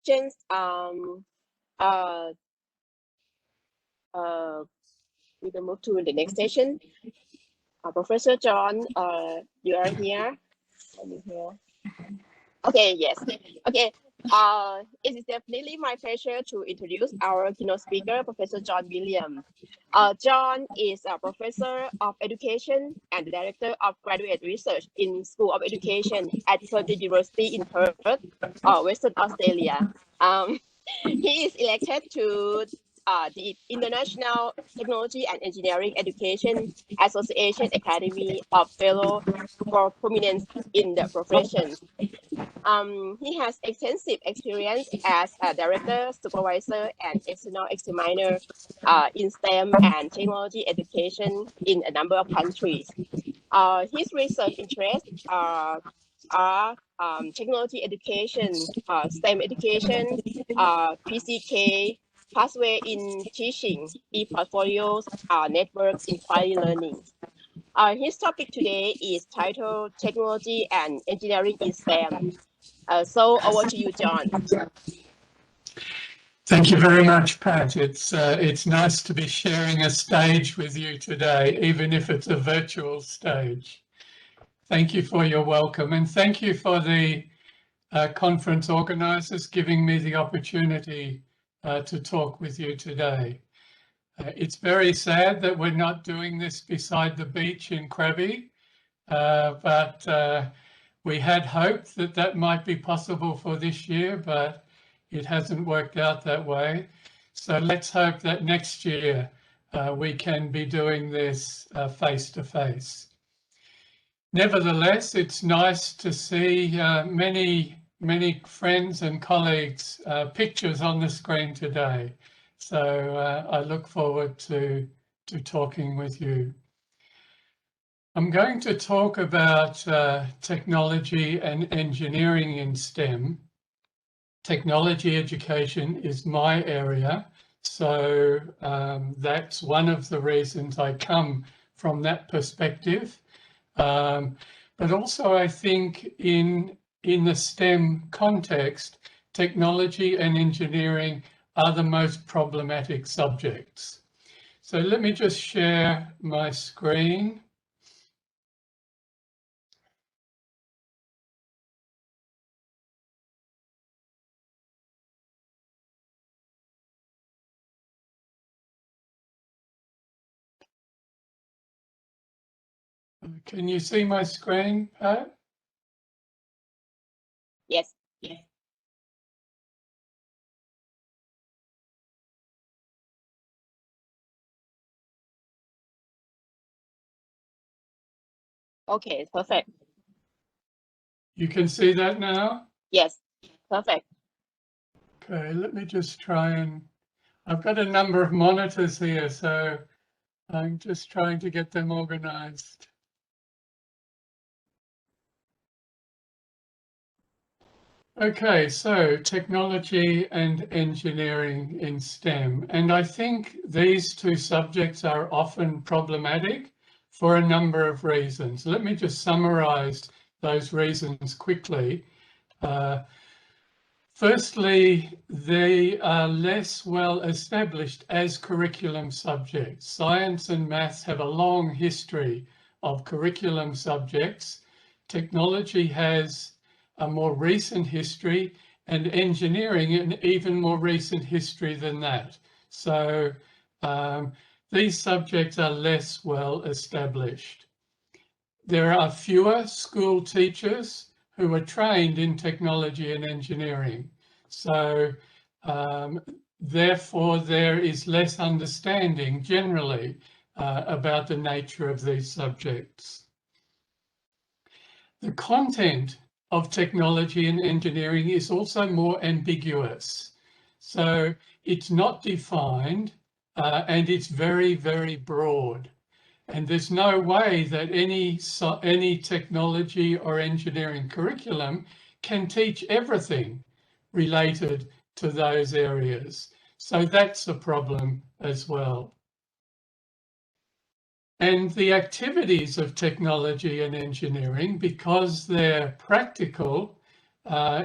questions. Uh, we will move to the next session. Professor John, you are here. Are you here? Okay, yes. Okay. It is definitely my pleasure to introduce our keynote speaker, Professor John Williams. John is a professor of education and the director of graduate research in School of Education at Columbia University in Perth, Western Australia. Um, he is elected to the International Technology and Engineering Education Association Academy of Fellow for Prominence in the Profession. He has extensive experience as a director, supervisor, and external examiner in STEM and technology education in a number of countries. His research interests are technology education, STEM education, PCK, pathway in teaching, e-portfolios, network inquiry learning. His topic today is titled Technology and Engineering in STEM. So over to you, John. Thank you very much, Pat. It's nice to be sharing a stage with you today, even if it's a virtual stage. Thank you for your welcome, and thank you for the conference organisers giving me the opportunity to talk with you today. It's very sad that we're not doing this beside the beach in Krabi, but we had hoped that that might be possible for this year, but it hasn't worked out that way. So let's hope that next year we can be doing this face to face. Nevertheless, it's nice to see many friends and colleagues' pictures on the screen today. So I look forward to talking with you. I'm going to talk about technology and engineering in STEM. Technology education is my area, so that's one of the reasons I come from that perspective. But also I think in the STEM context, technology and engineering are the most problematic subjects. So let me just share my screen. Can you see my screen, Pat? Yes. Okay, perfect. You can see that now? Yes, perfect. Okay, let me just try and, I've got a number of monitors here, so I'm just trying to get them organized. Okay, so technology and engineering in STEM. And I think these two subjects are often problematic for a number of reasons. Let me just summarize those reasons quickly. Firstly, they are less well established as curriculum subjects. Science and maths have a long history of curriculum subjects. Technology has a more recent history, and engineering an even more recent history than that. So these subjects are less well established. There are fewer school teachers who are trained in technology and engineering. So therefore, there is less understanding generally about the nature of these subjects. The content of technology and engineering is also more ambiguous. So it's not defined and it's very, very broad. And there's no way that any technology or engineering curriculum can teach everything related to those areas. So that's a problem as well. And the activities of technology and engineering, because they're practical,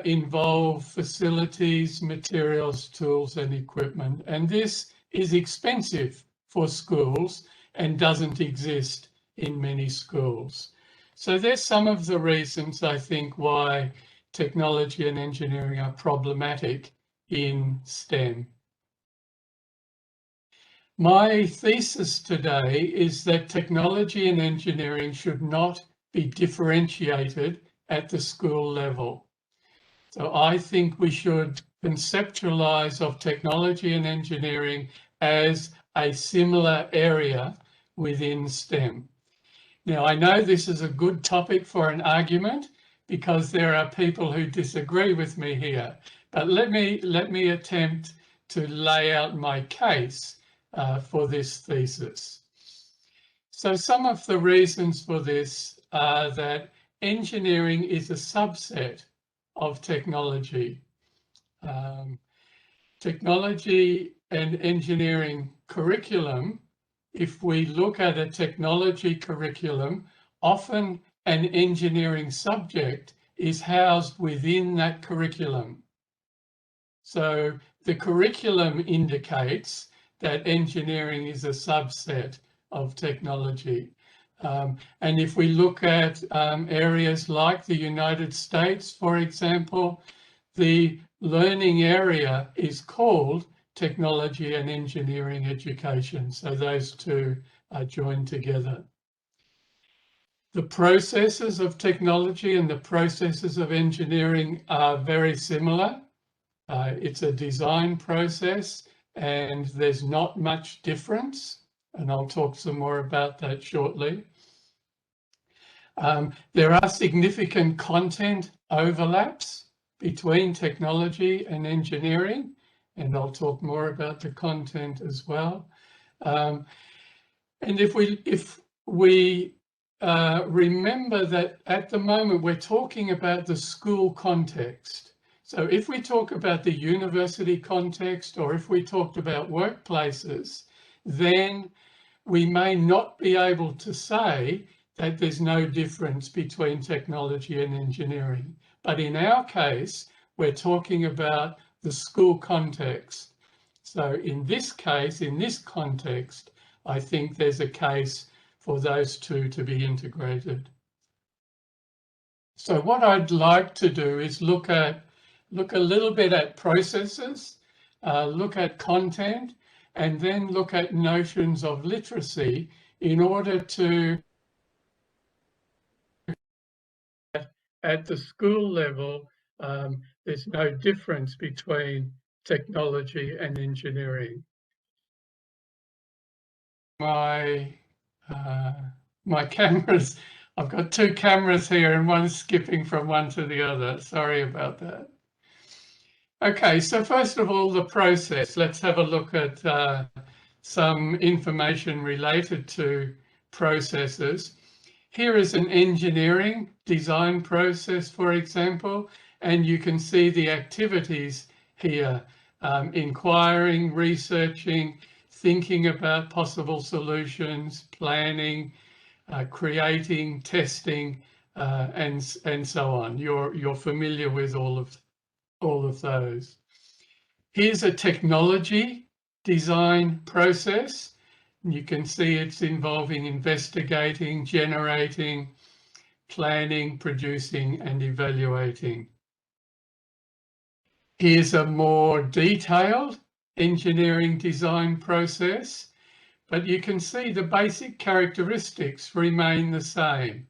involve facilities, materials, tools and equipment. And this is expensive for schools and doesn't exist in many schools. So there's some of the reasons I think why technology and engineering are problematic in STEM. My thesis today is that technology and engineering should not be differentiated at the school level. So I think we should conceptualize of technology and engineering as a similar area within STEM. Now, I know this is a good topic for an argument because there are people who disagree with me here, but let me attempt to lay out my case for this thesis. So some of the reasons for this are that engineering is a subset of technology. Technology and engineering curriculum, if we look at a technology curriculum, often an engineering subject is housed within that curriculum. So the curriculum indicates that engineering is a subset of technology. And if we look at areas like the United States, for example, the learning area is called technology and engineering education. So those two are joined together. The processes of technology and the processes of engineering are very similar. It's a design process and there's not much difference. And I'll talk some more about that shortly. There are significant content overlaps between technology and engineering, and I'll talk more about the content as well. And if we remember that at the moment we're talking about the school context. So if we talk about the university context or if we talked about workplaces, then we may not be able to say that there's no difference between technology and engineering. But in our case, we're talking about the school context. So in this case, in this context, I think there's a case for those two to be integrated. So what I'd like to do is look a little bit at processes, look at content, and then look at notions of literacy in order to, at the school level, there's no difference between technology and engineering. My cameras, I've got two cameras here and one's skipping from one to the other. Sorry about that. Okay, so first of all, the process. Let's have a look at some information related to processes. Here is an engineering design process, for example, and you can see the activities here, inquiring, researching, thinking about possible solutions, planning, creating, testing, and so on. You're familiar with all of those. Here's a technology design process. You can see it's involving investigating, generating, planning, producing, and evaluating. Here's a more detailed engineering design process, but you can see the basic characteristics remain the same.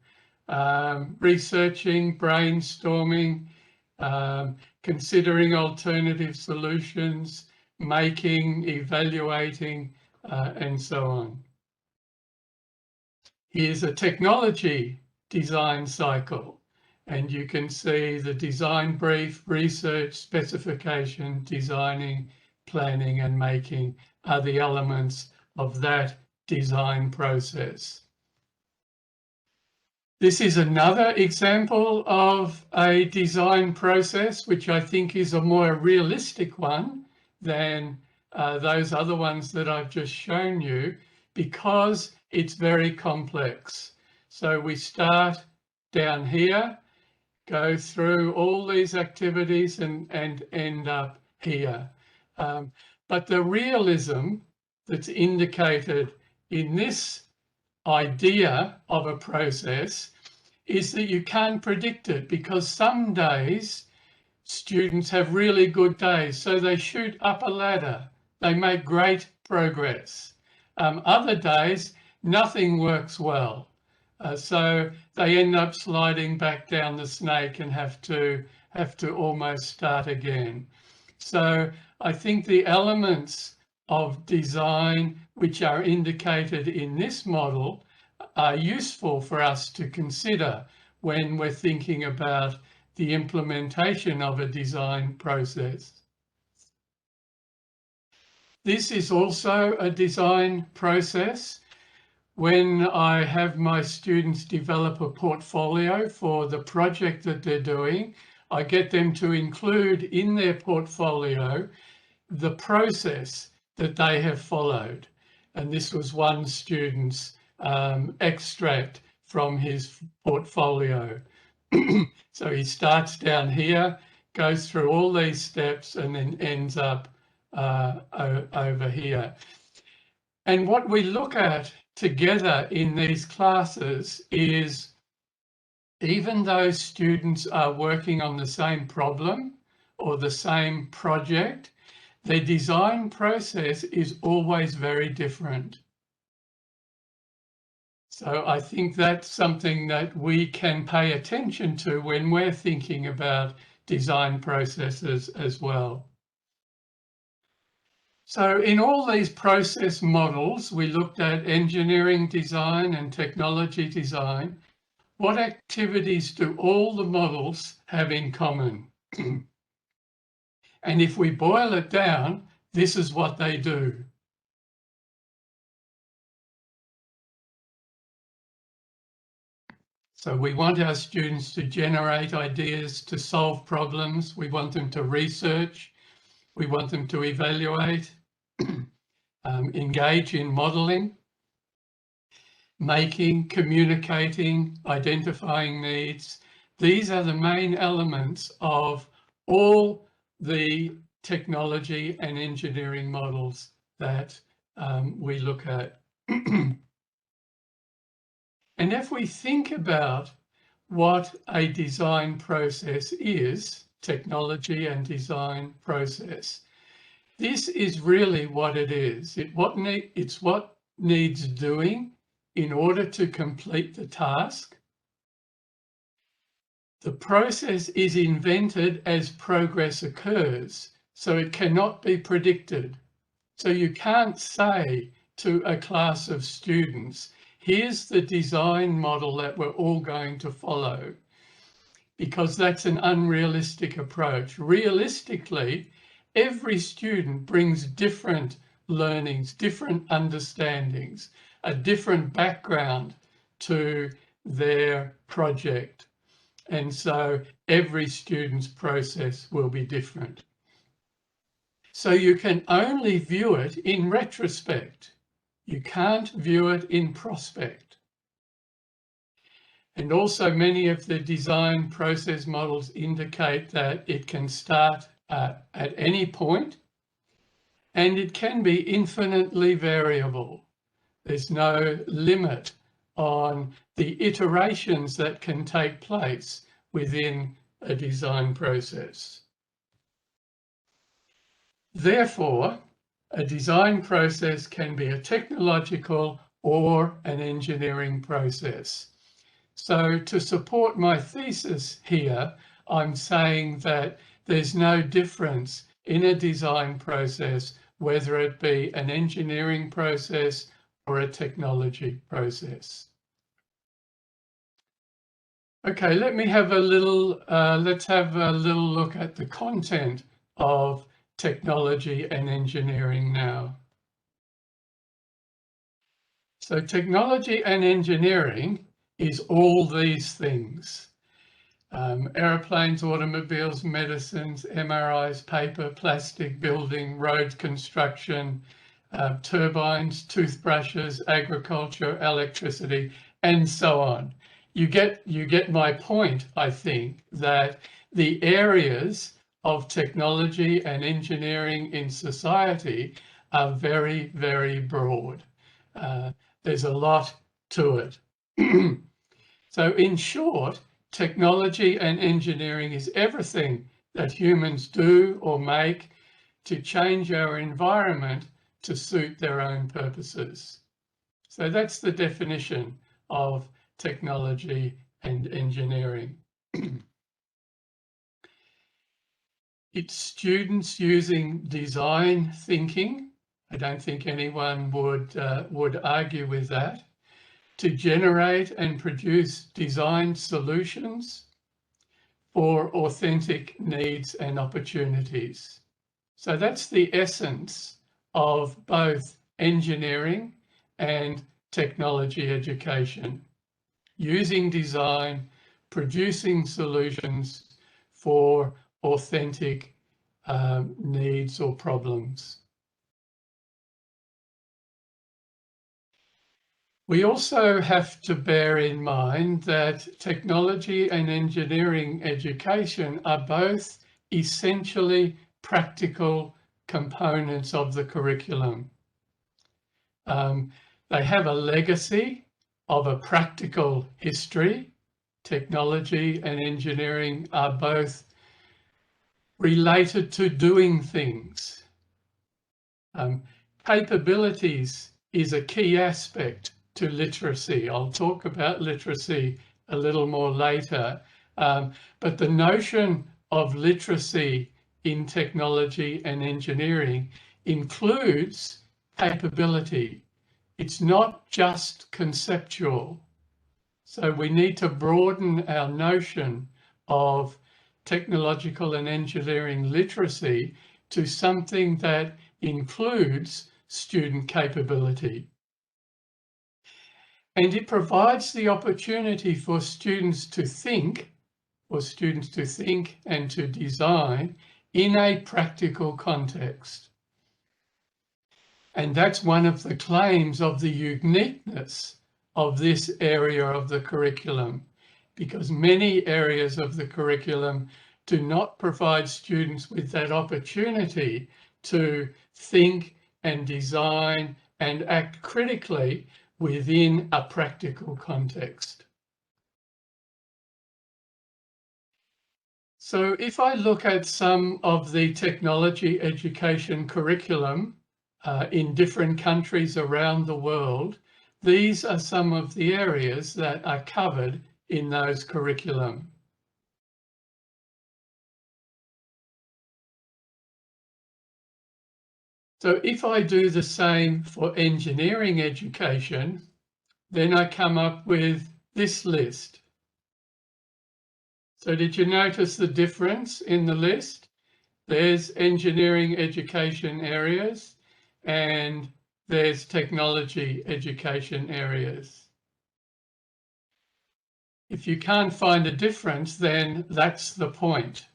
Researching, brainstorming, considering alternative solutions, making, evaluating, and so on. Here's a technology design cycle, and you can see the design brief, research, specification, designing, planning, and making are the elements of that design process. This is another example of a design process, which I think is a more realistic one than those other ones that I've just shown you, because it's very complex. So we start down here go through all these activities and end up here. But the realism that's indicated in this idea of a process is that you can't predict it, because some days students have really good days, so they shoot up a ladder, they make great progress. Other days, nothing works well. So they end up sliding back down the snake and have to almost start again. So I think the elements of design which are indicated in this model are useful for us to consider when we're thinking about the implementation of a design process. This is also a design process. When I have my students develop a portfolio for the project that they're doing, I get them to include in their portfolio the process that they have followed. And this was one student's extract from his portfolio. So he starts down here, goes through all these steps, and then ends up over here. And what we look at together in these classes is, even though students are working on the same problem or the same project, their design process is always very different. So I think that's something that we can pay attention to when we're thinking about design processes as well. So in all these process models, we looked at engineering design and technology design. What activities do all the models have in common? And if we boil it down, this is what they do. So we want our students to generate ideas to solve problems. We want them to research. We want them to evaluate, engage in modeling, making, communicating, identifying needs. These are the main elements of all the technology and engineering models that we look at. And if we think about what a design process is, technology and design process, this is really what it is. It's what needs doing in order to complete the task. The process is invented as progress occurs, so it cannot be predicted. So you can't say to a class of students, here's the design model that we're all going to follow, because that's an unrealistic approach. Realistically, every student brings different learnings, different understandings, a different background to their project. And so every student's process will be different. So you can only view it in retrospect. You can't view it in prospect. And also many of the design process models indicate that it can start at any point, and it can be infinitely variable. There's no limit on the iterations that can take place within a design process. Therefore, a design process can be a technological or an engineering process. So to support my thesis here, I'm saying that there's no difference in a design process, whether it be an engineering process or a technology process. Okay, let's have a little look at the content of technology and engineering now. So technology and engineering is all these things. Airplanes, automobiles, medicines, MRIs, paper, plastic, building, road construction, turbines, toothbrushes, agriculture, electricity, and so on. you get my point, I think, that the areas of technology and engineering in society are very, very broad. There's a lot to it. So in short, technology and engineering is everything that humans do or make to change our environment to suit their own purposes. So that's the definition of technology and engineering. It's students using design thinking. I don't think anyone would argue with that, to generate and produce design solutions for authentic needs and opportunities. So that's the essence of both engineering and technology education, using design, producing solutions for authentic needs or problems. We also have to bear in mind that technology and engineering education are both essentially practical components of the curriculum. They have a legacy of a practical history. Technology and engineering are both related to doing things. Capabilities is a key aspect to literacy. I'll talk about literacy a little more later, but the notion of literacy in technology and engineering includes capability. It's not just conceptual. So we need to broaden our notion of technological and engineering literacy to something that includes student capability. And it provides the opportunity for students to think and to design in a practical context. And that's one of the claims of the uniqueness of this area of the curriculum, because many areas of the curriculum do not provide students with that opportunity to think and design and act critically within a practical context. So if I look at some of the technology education curriculum in different countries around the world, these are some of the areas that are covered in those curriculum. So if I do the same for engineering education, then I come up with this list. So did you notice the difference in the list? There's engineering education areas and there's technology education areas. If you can't find a difference, then that's the point.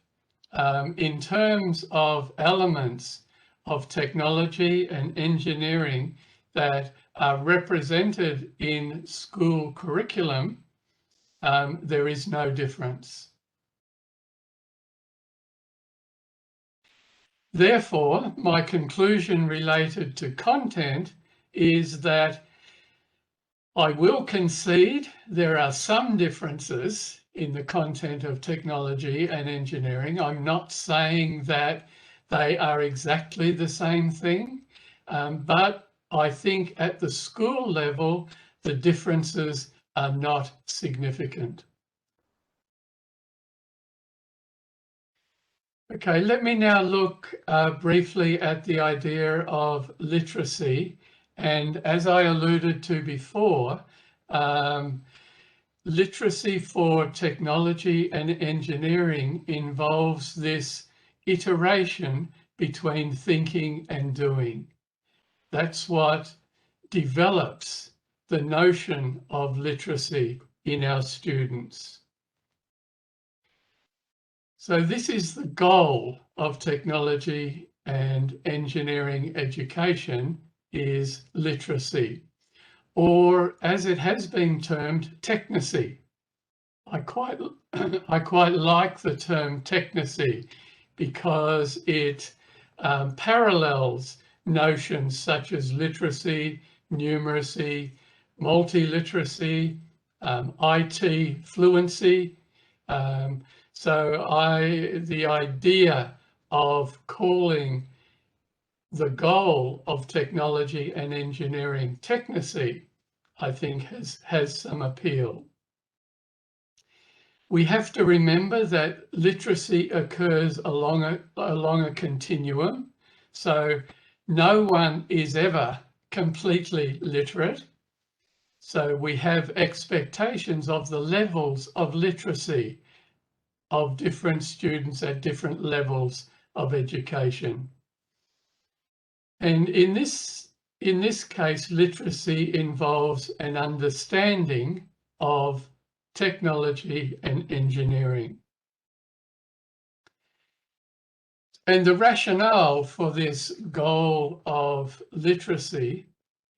In terms of elements of technology and engineering that are represented in school curriculum, there is no difference. Therefore, my conclusion related to content is that I will concede there are some differences in the content of technology and engineering. I'm not saying that they are exactly the same thing, but I think at the school level, the differences are not significant. Okay, let me now look briefly at the idea of literacy. And as I alluded to before, literacy for technology and engineering involves this iteration between thinking and doing. That's what develops the notion of literacy in our students. So this is the goal of technology and engineering education, is literacy, or as it has been termed, technacy. I quite like the term technacy because it parallels notions such as literacy, numeracy, multiliteracy, IT fluency. The idea of calling the goal of technology and engineering technacy, I think has some appeal. We have to remember that literacy occurs along a continuum. So no one is ever completely literate. So we have expectations of the levels of literacy of different students at different levels of education. And in this case, literacy involves an understanding of technology and engineering. And the rationale for this goal of literacy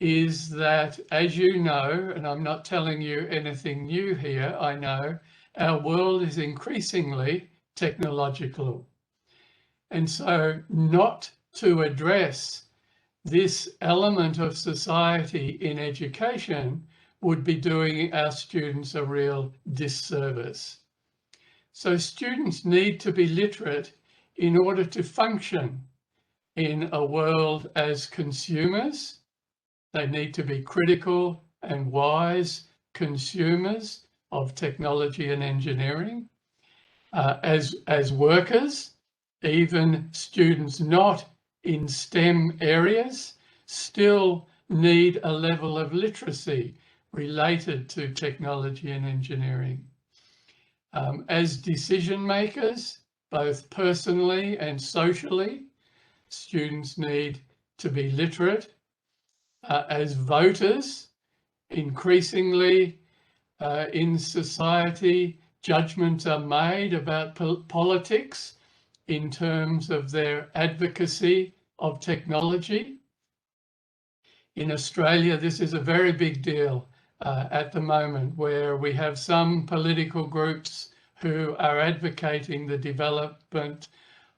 is that, as you know, and I'm not telling you anything new here, I know, our world is increasingly technological. And so not to address this element of society in education would be doing our students a real disservice. So students need to be literate in order to function in a world as consumers. They need to be critical and wise consumers of technology and engineering. As workers, even students not in STEM areas still need a level of literacy related to technology and engineering. As decision makers, both personally and socially, students need to be literate. As voters, increasingly in society, judgments are made about politics in terms of their advocacy of technology. In Australia, this is a very big deal at the moment, where we have some political groups who are advocating the development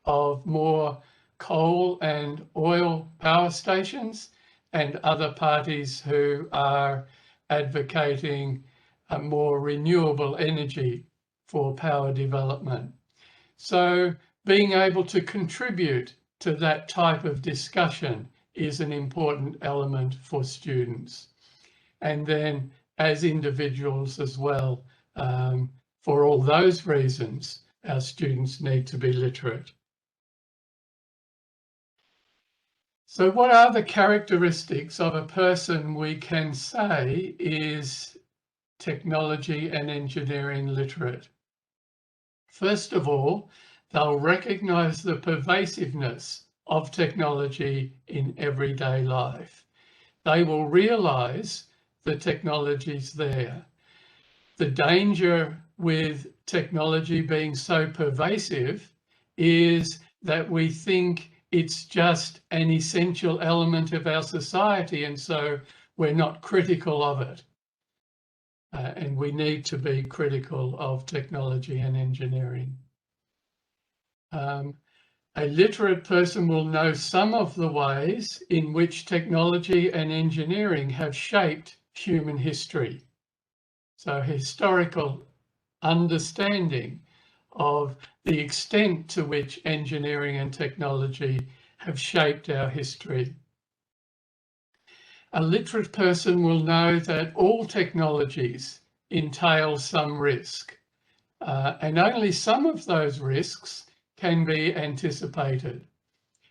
of more coal and oil power stations, and other parties who are advocating a more renewable energy for power development. So being able to contribute to that type of discussion is an important element for students. And then as individuals as well, for all those reasons, our students need to be literate. So what are the characteristics of a person we can say is technology and engineering literate? First of all, they'll recognize the pervasiveness of technology in everyday life. They will realize the technology's there. The danger with technology being so pervasive is that we think it's just an essential element of our society, and so we're not critical of it. And we need to be critical of technology and engineering. A literate person will know some of the ways in which technology and engineering have shaped human history. So historical understanding of the extent to which engineering and technology have shaped our history. A literate person will know that all technologies entail some risk, and only some of those risks can be anticipated.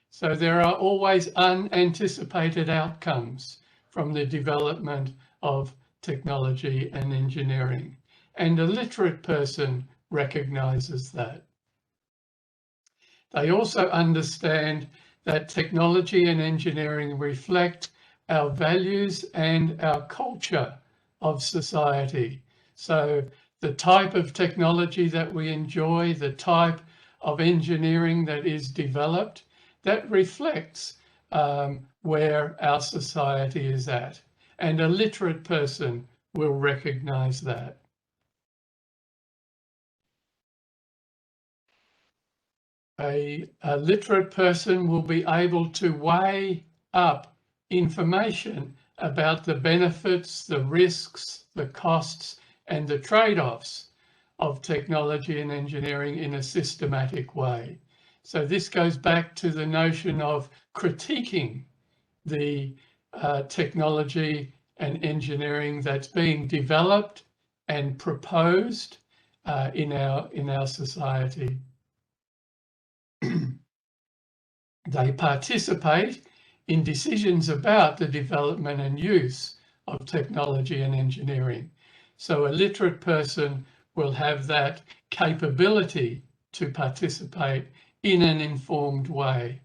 So there are always unanticipated outcomes from the development of technology and engineering, and a literate person recognizes that. They also understand that technology and engineering reflect our values and our culture of society. So the type of technology that we enjoy, the type of engineering that is developed, that reflects where our society is at. And a literate person will recognize that. a literate person will be able to weigh up information about the benefits, the risks, the costs, and the trade-offs of technology and engineering in a systematic way. So this goes back to the notion of critiquing the technology and engineering that's being developed and proposed in our society. They participate in decisions about the development and use of technology and engineering. So a literate person will have that capability to participate in an informed way.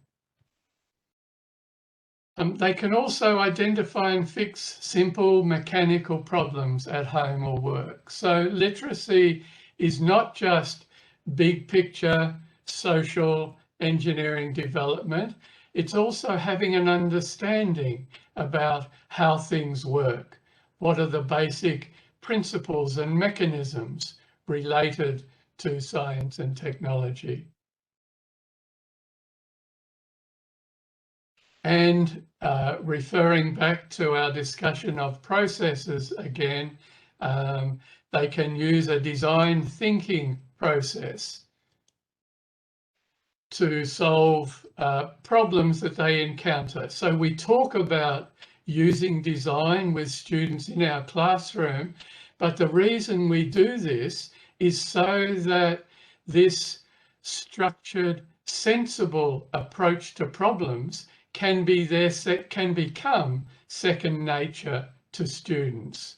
They can also identify and fix simple mechanical problems at home or work. So literacy is not just big picture social engineering development, it's also having an understanding about how things work. What are the basic principles and mechanisms related to science and technology? And referring back to our discussion of processes again, they can use a design thinking process to solve problems that they encounter. So we talk about using design with students in our classroom, but the reason we do this is so that this structured, sensible approach to problems can become second nature to students.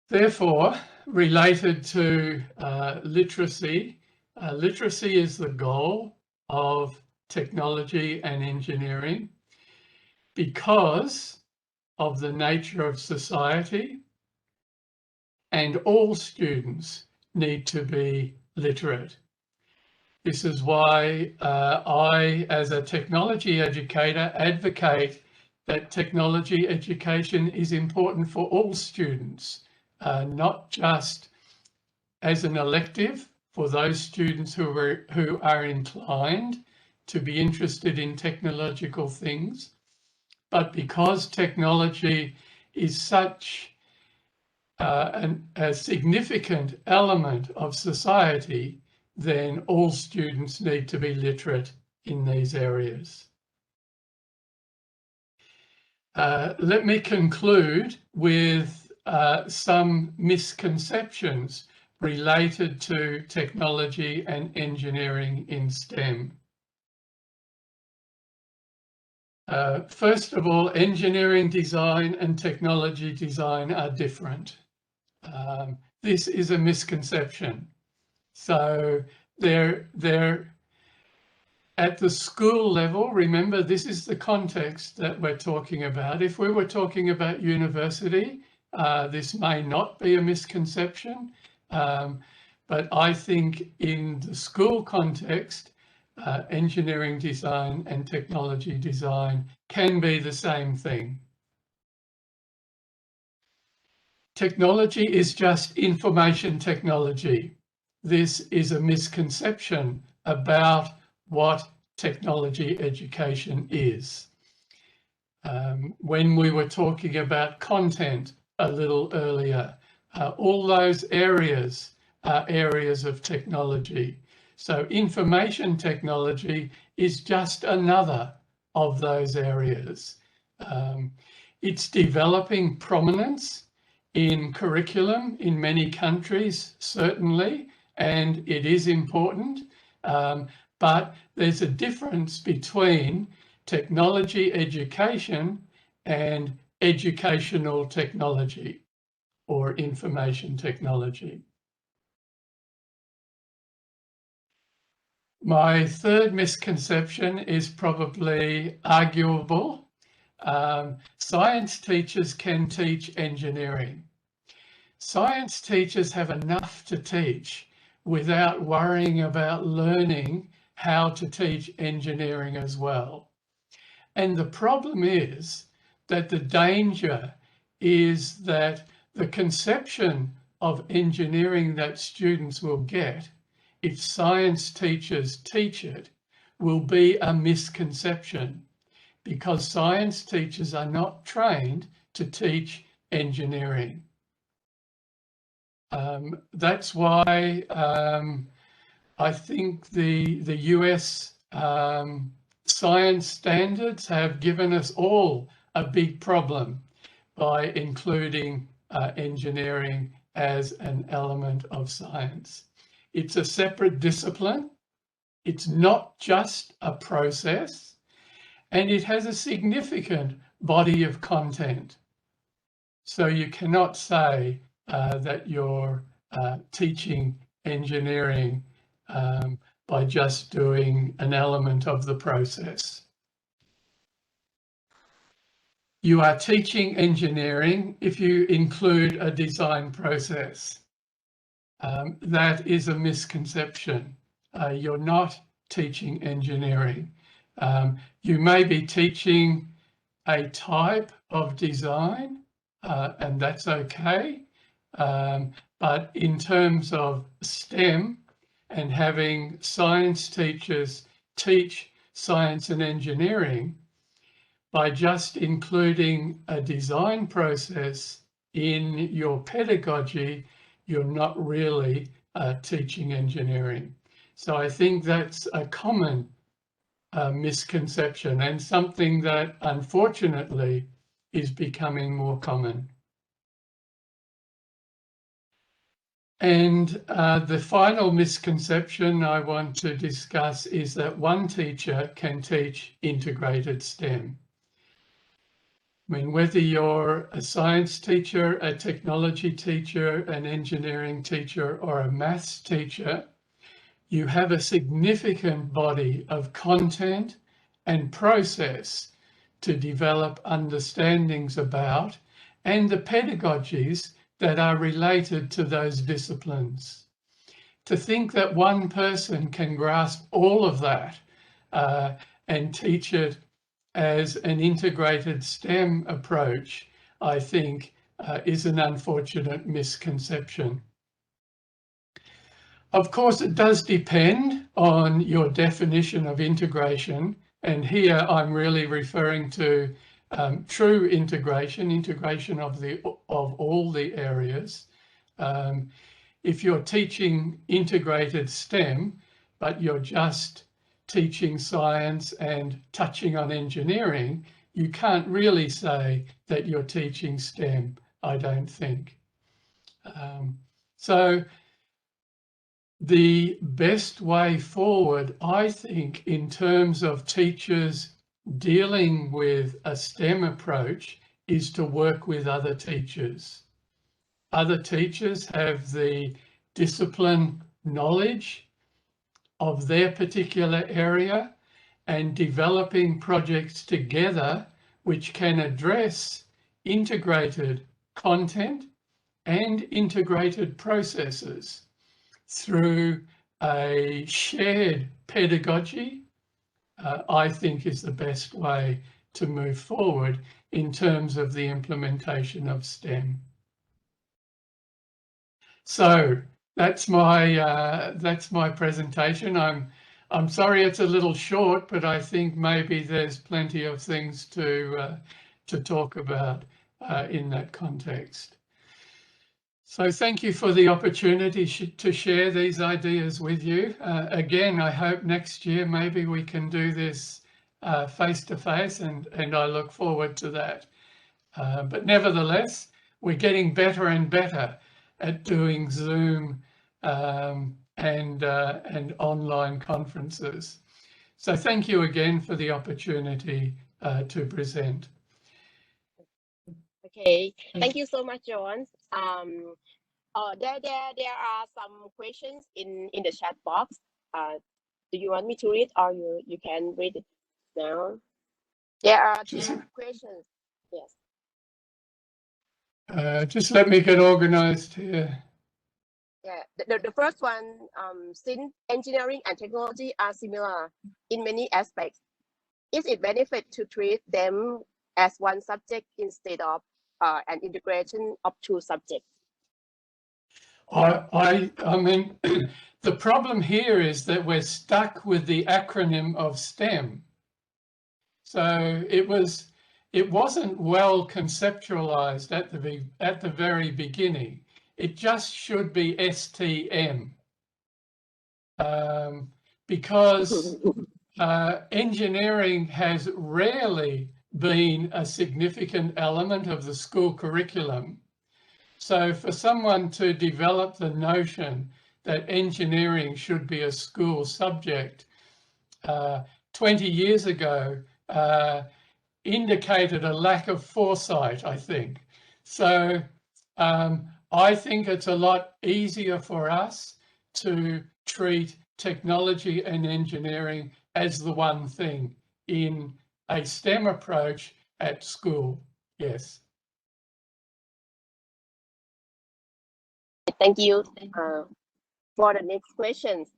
Therefore, related to literacy, literacy is the goal of technology and engineering because of the nature of society, and all students need to be literate. This is why I, as a technology educator, advocate that technology education is important for all students, not just as an elective for those students who are inclined to be interested in technological things, but because technology is such a significant element of society, then all students need to be literate in these areas. Let me conclude with some misconceptions related to technology and engineering in STEM. First of all, engineering design and technology design are different. This is a misconception. So they're at the school level. Remember, this is the context that we're talking about. If we were talking about university, this may not be a misconception, but I think in the school context, engineering design and technology design can be the same thing. Technology is just information technology. This is a misconception about what technology education is. When we were talking about content a little earlier, all those areas are areas of technology. So information technology is just another of those areas. It's developing prominence in curriculum in many countries, certainly, and it is important, but there's a difference between technology education and educational technology or information technology. My third misconception is probably arguable. Science teachers can teach engineering. Science teachers have enough to teach without worrying about learning how to teach engineering as well. And the problem is that the danger is that the conception of engineering that students will get if science teachers teach it will be a misconception, because science teachers are not trained to teach engineering. That's why I think the US science standards have given us all a big problem by including engineering as an element of science. It's a separate discipline. It's not just a process, and it has a significant body of content. So you cannot say that you're teaching engineering by just doing an element of the process. You are teaching engineering if you include a design process. That is a misconception. You're not teaching engineering. You may be teaching a type of design, and that's okay. But in terms of STEM and having science teachers teach science and engineering, by just including a design process in your pedagogy, you're not really teaching engineering. So I think that's a common misconception, and something that unfortunately is becoming more common. And the final misconception I want to discuss is that one teacher can teach integrated STEM. I mean, whether you're a science teacher, a technology teacher, an engineering teacher, or a maths teacher, you have a significant body of content and process to develop understandings about, and the pedagogies that are related to those disciplines. To think that one person can grasp all of that and teach it as an integrated STEM approach, I think, is an unfortunate misconception. Of course, it does depend on your definition of integration, and here I'm really referring to true integration of all the areas. If you're teaching integrated STEM, but you're just teaching science and touching on engineering, you can't really say that you're teaching STEM, I don't think. So the best way forward, I think, in terms of teachers dealing with a STEM approach is to work with other teachers. Other teachers have the discipline knowledge of their particular area, and developing projects together which can address integrated content and integrated processes through a shared pedagogy, I think is the best way to move forward in terms of the implementation of STEM. So that's my presentation. I'm sorry it's a little short, but I think maybe there's plenty of things to talk about in that context. So thank you for the opportunity to share these ideas with you. Again, I hope next year maybe we can do this face to face, and I look forward to that. But nevertheless, we're getting better and better at doing Zoom and online conferences. So thank you again for the opportunity to present. Okay, thank you so much, John. There are some questions in the chat box. Do you want me to read, or you can read it now? There are two questions. Yes. Just let me get organized here. Yeah, the first one, since engineering and technology are similar in many aspects, is it benefit to treat them as one subject instead of an integration of two subjects? I mean, the problem here is that we're stuck with the acronym of STEM. So it wasn't well conceptualized at the very beginning. It just should be STM, because engineering has rarely been a significant element of the school curriculum. So for someone to develop the notion that engineering should be a school subject 20 years ago indicated a lack of foresight, I think. So I think it's a lot easier for us to treat technology and engineering as the one thing in a STEM approach at school. Yes. Thank you. For the next questions,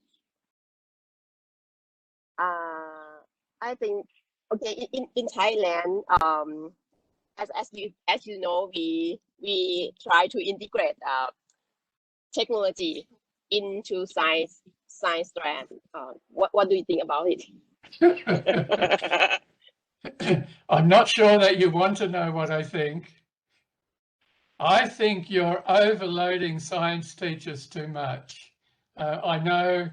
I think, okay, in Thailand, as you know, we try to integrate technology into science strand. What do you think about it? I'm not sure that you want to know what I think. I think you're overloading science teachers too much. I know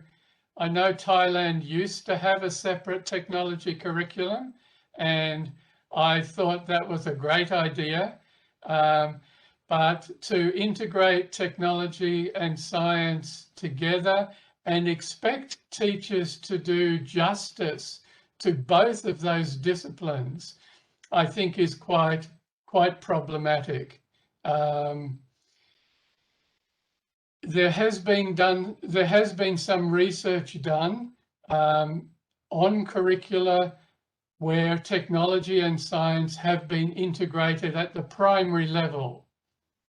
Thailand used to have a separate technology curriculum, and I thought that was a great idea. But to integrate technology and science together and expect teachers to do justice to both of those disciplines, I think is quite problematic. There has been some research done on curricula where technology and science have been integrated at the primary level.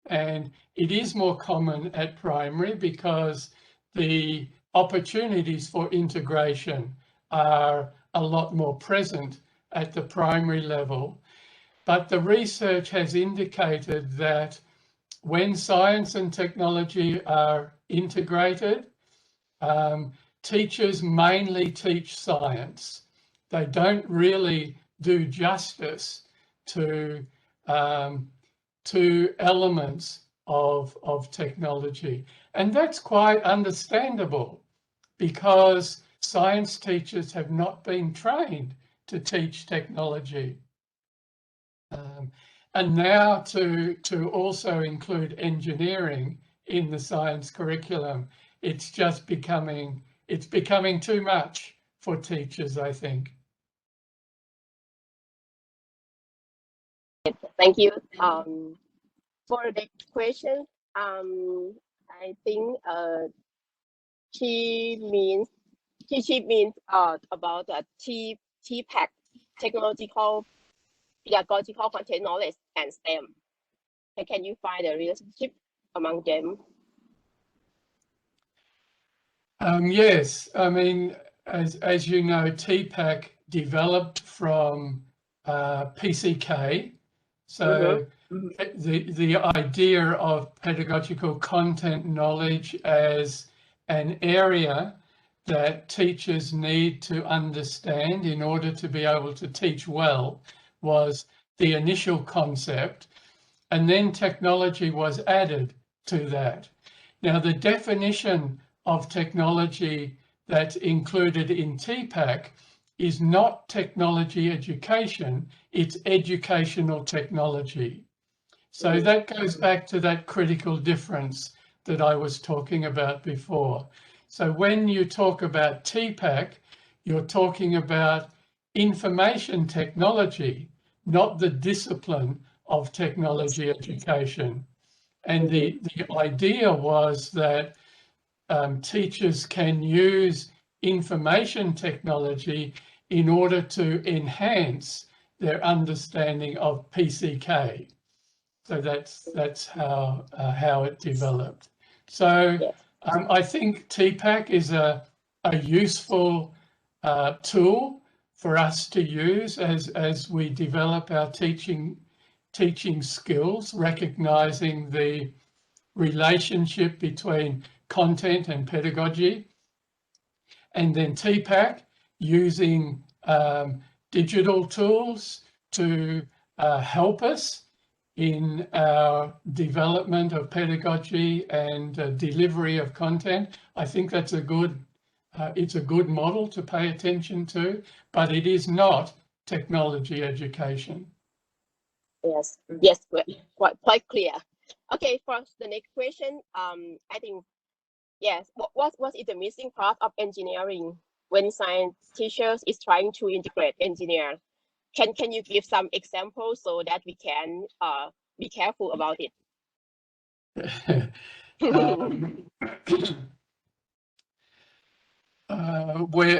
And it is more common at primary because the opportunities for integration are a lot more present at the primary level. But the research has indicated that when science and technology are integrated, teachers mainly teach science. They don't really do justice to elements of technology. And that's quite understandable because science teachers have not been trained to teach technology. And now to also include engineering in the science curriculum, it's just becoming too much for teachers, I think. Thank you. For the question, I think she means about the TPAC, technological, pedagogical content knowledge and STEM. And can you find a relationship among them? Yes, I mean, as you know, TPAC developed from PCK. So the idea of pedagogical content knowledge as an area that teachers need to understand in order to be able to teach well was the initial concept, and then technology was added to that. Now, the definition of technology that's included in TPAC is not technology education, it's educational technology. So that goes back to that critical difference that I was talking about before. So when you talk about TPAC, you're talking about information technology, not the discipline of technology education. And the idea was that teachers can use information technology in order to enhance their understanding of PCK. So that's how it developed. So I think TPAC is a useful tool for us to use as we develop our teaching skills, recognizing the relationship between content and pedagogy. And then TPAC, using digital tools to help us in our development of pedagogy and delivery of content. I think that's it's a good model to pay attention to, but it is not technology education. Yes, yes, quite clear. Okay, for the next question, I think, yes, what is the missing part of engineering when science teachers is trying to integrate engineer? Can you give some examples so that we can be careful about it?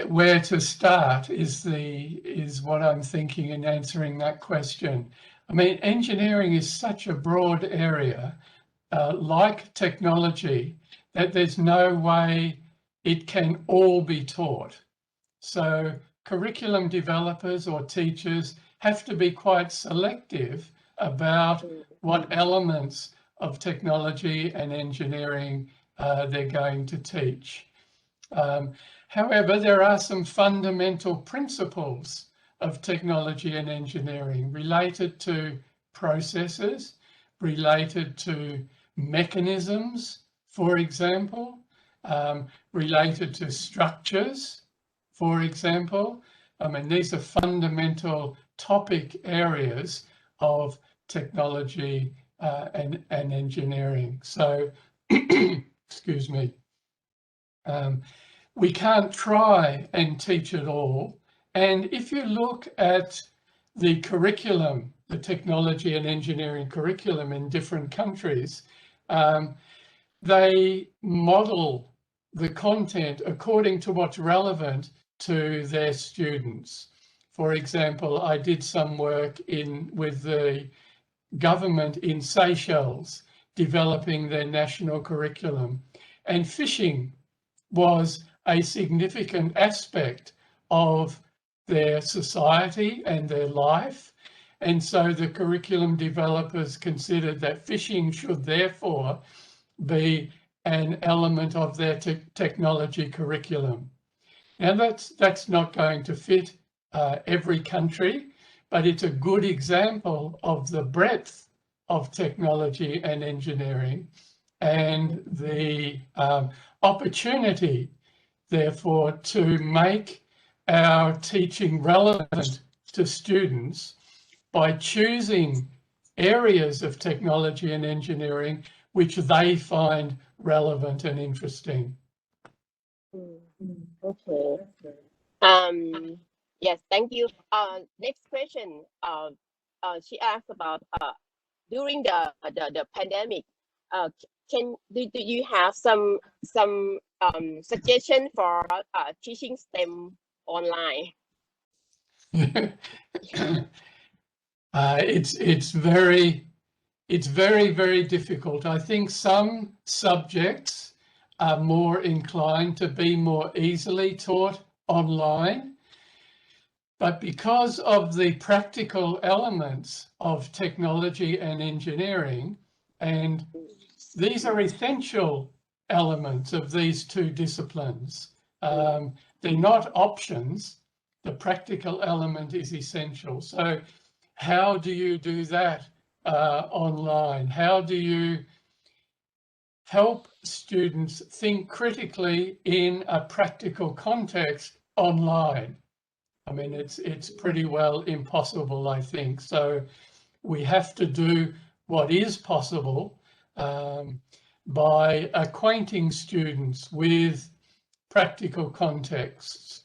Where to start is what I'm thinking in answering that question. I mean, engineering is such a broad area, like technology, that there's no way it can all be taught. So curriculum developers or teachers have to be quite selective about what elements of technology and engineering they're going to teach. However, there are some fundamental principles of technology and engineering related to processes, related to mechanisms, for example, related to structures, for example. I mean, these are fundamental topic areas of technology and engineering. So, excuse me. We can't try and teach it all. And if you look at the curriculum, the technology and engineering curriculum in different countries, they model the content according to what's relevant to their students. For example, I did some work with the government in Seychelles, developing their national curriculum, and fishing was a significant aspect of their society and their life. And so the curriculum developers considered that fishing should therefore be an element of their technology curriculum. Now that's not going to fit every country, but it's a good example of the breadth of technology and engineering and the opportunity, therefore, to make our teaching relevant to students by choosing areas of technology and engineering which they find relevant and interesting. Okay. Yes, thank you. Next question. She asked about during the pandemic. Do you have some suggestion for teaching STEM online? It's very difficult. I think some subjects are more inclined to be more easily taught online, but because of the practical elements of technology and engineering, and these are essential elements of these two disciplines. They're not options. The practical element is essential. So how do you do that online? How do you help students think critically in a practical context online? I mean, it's pretty well impossible, I think. So we have to do what is possible by acquainting students with practical contexts.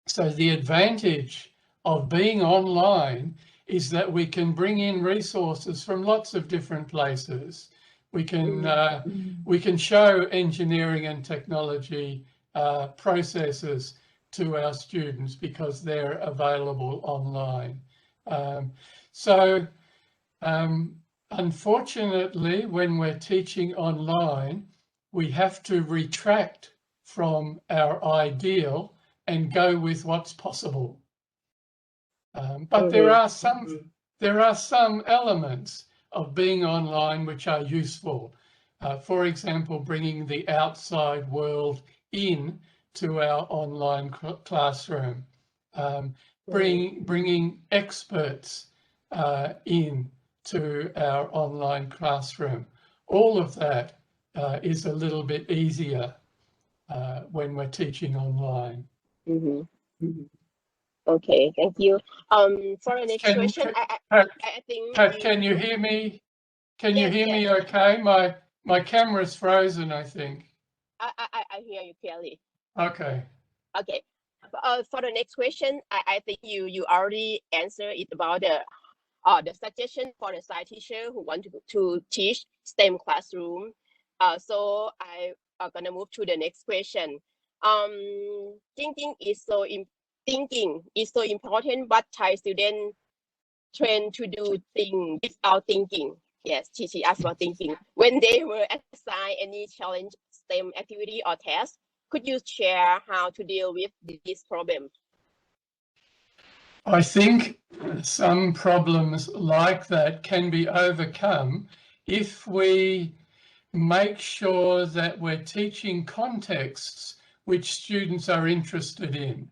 So the advantage of being online is that we can bring in resources from lots of different places. We can show engineering and technology processes to our students because they're available online. Unfortunately, when we're teaching online, we have to retract from our ideal and go with what's possible. But there are some elements of being online which are useful. For example, bringing the outside world in to our online classroom, bringing experts in to our online classroom. All of that is a little bit easier when we're teaching online. Okay, thank you. For the next question, I think Pat, can you hear me? Can you hear me okay? My camera's frozen, I think. I hear you clearly. Okay. Okay. For the next question, I think you already answered it about the suggestion for the science teacher who want to teach STEM classroom. So I am gonna move to the next question. Thinking is so important, but Thai students trained to do things without thinking. Yes, she asked about thinking. When they were assigned any challenge STEM activity or task, could you share how to deal with this problem? I think some problems like that can be overcome if we make sure that we're teaching contexts which students are interested in.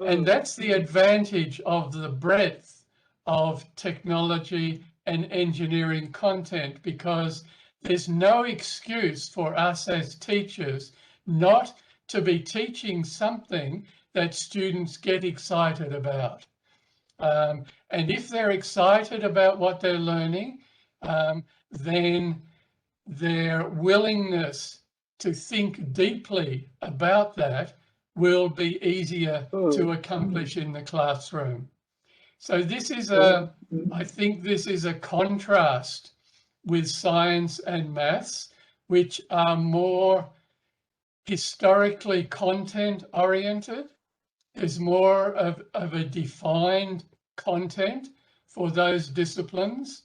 And that's the advantage of the breadth of technology and engineering content, because there's no excuse for us as teachers not to be teaching something that students get excited about. And if they're excited about what they're learning, then their willingness to think deeply about that will be easier to accomplish in the classroom. So this is I think this is a contrast with science and maths, which are more historically content oriented. There's more of a defined content for those disciplines,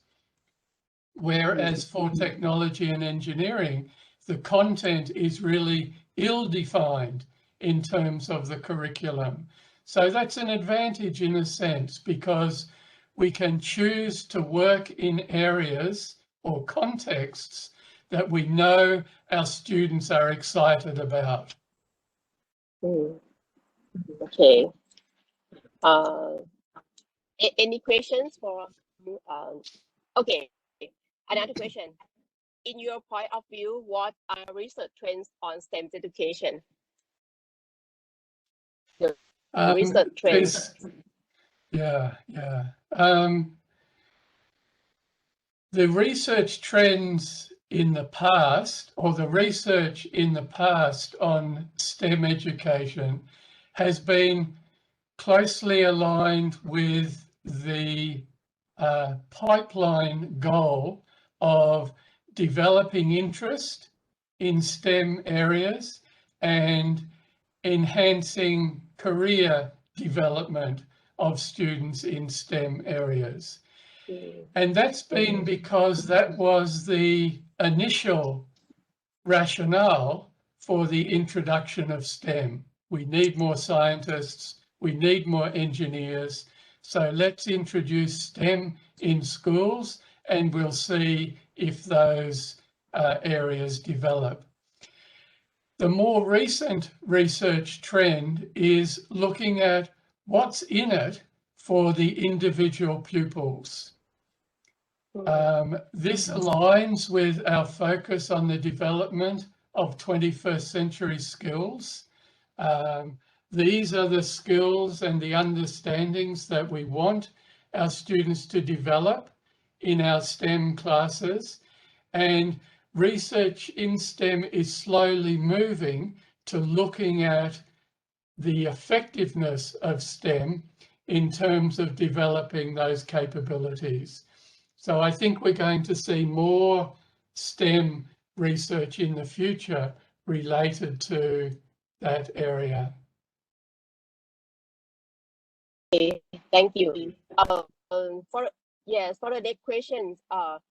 whereas for technology and engineering, the content is really ill-defined in terms of the curriculum. So that's an advantage in a sense, because we can choose to work in areas or contexts that we know our students are excited about. Okay. Any questions for? Okay. Another question. In your point of view, what are research trends on STEM education? The research trends. Yeah. The research trends in the past, or the research in the past on STEM education, has been closely aligned with the pipeline goal of developing interest in STEM areas and enhancing career development of students in STEM areas. And that's been because that was the initial rationale for the introduction of STEM. We need more scientists, we need more engineers, so let's introduce STEM in schools and we'll see if those areas develop. The more recent research trend is looking at what's in it for the individual pupils. This aligns with our focus on the development of 21st century skills. These are the skills and the understandings that we want our students to develop in our STEM classes, and research in STEM is slowly moving to looking at the effectiveness of STEM in terms of developing those capabilities. So I think we're going to see more STEM research in the future related to that area. Okay, thank you. For the next questions,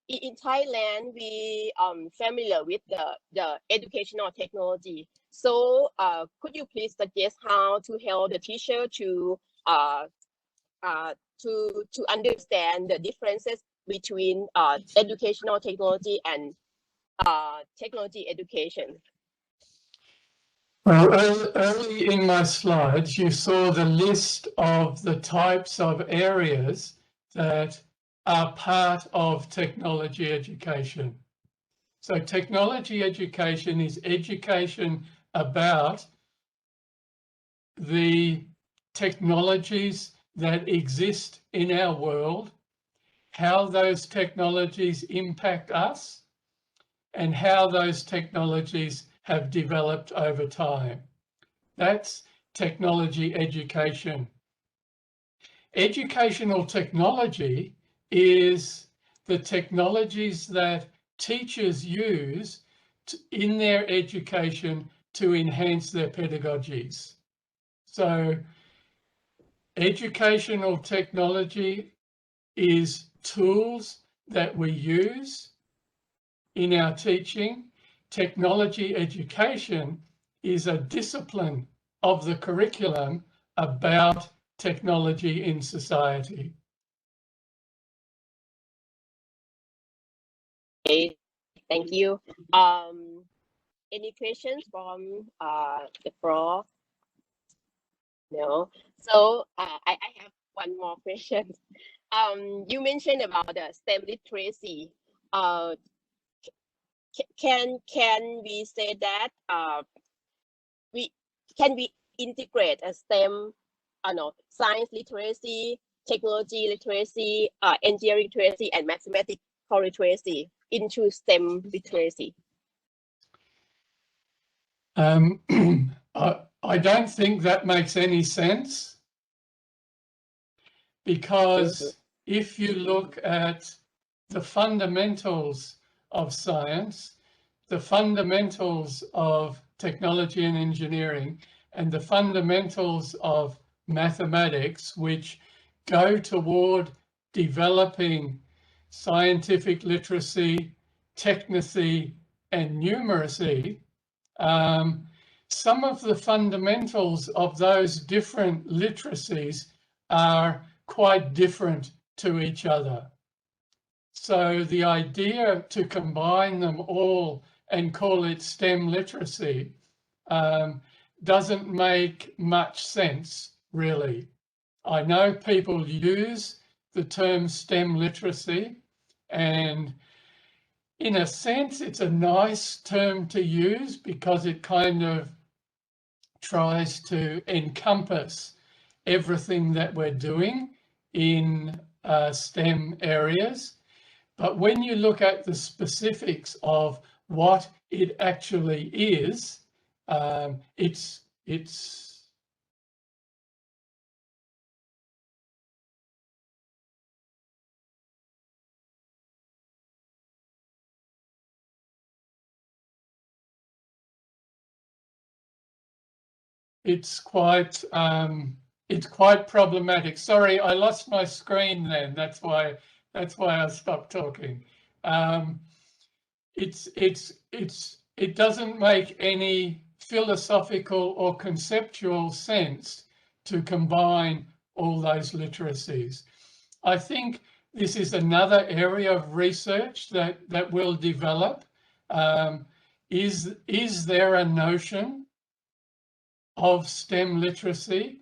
in Thailand, we familiar with the educational technology. So could you please suggest how to help the teacher to to understand the differences between educational technology and technology education? Well, early in my slides, you saw the list of the types of areas that are part of technology education. So technology education is education about the technologies that exist in our world, how those technologies impact us, and how those technologies have developed over time. That's technology education. Educational technology is the technologies that teachers use in their education to enhance their pedagogies. So educational technology is tools that we use in our teaching. Technology education is a discipline of the curriculum about technology in society. Okay, thank you. Any questions from the floor? No. So I have one more question. You mentioned about the STEM literacy. Can we say that we integrate a STEM, science literacy, technology literacy, engineering literacy, and mathematical literacy into STEM literacy? I don't think that makes any sense, because if you look at the fundamentals of science, the fundamentals of technology and engineering, and the fundamentals of mathematics, which go toward developing scientific literacy, technacy, and numeracy, some of the fundamentals of those different literacies are quite different to each other. So the idea to combine them all and call it STEM literacy doesn't make much sense, really. I know people use the term STEM literacy, and in a sense, it's a nice term to use because it kind of tries to encompass everything that we're doing in STEM areas. But when you look at the specifics of what it actually is, it's quite problematic. Sorry, I lost my screen then. That's why I stopped talking. It doesn't make any philosophical or conceptual sense to combine all those literacies. I think this is another area of research that will develop. Is there a notion of STEM literacy?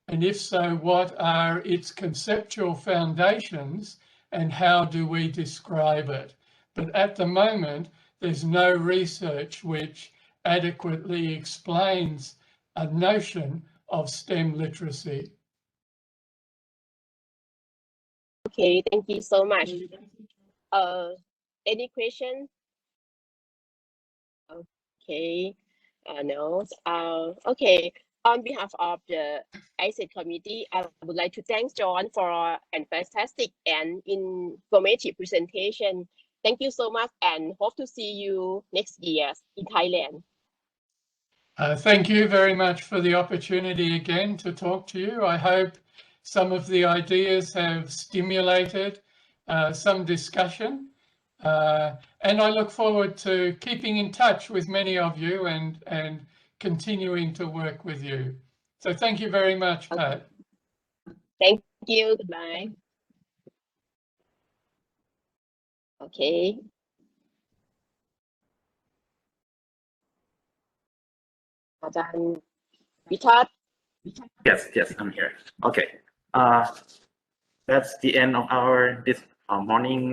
And if so, what are its conceptual foundations and how do we describe it? But at the moment, there's no research which adequately explains a notion of STEM literacy. Okay, thank you so much. Any questions? Okay, no. Okay, on behalf of the ICT committee, I would like to thank John for a fantastic and informative presentation. Thank you so much, and hope to see you next year in Thailand. Thank you very much for the opportunity again to talk to you. I hope some of the ideas have stimulated some discussion, and I look forward to keeping in touch with many of you and continuing to work with you. So thank you very much, Pat. Thank you. Goodbye. Okay. Ajahn Vitat. Yes, I'm here. Okay. That's the end of our this morning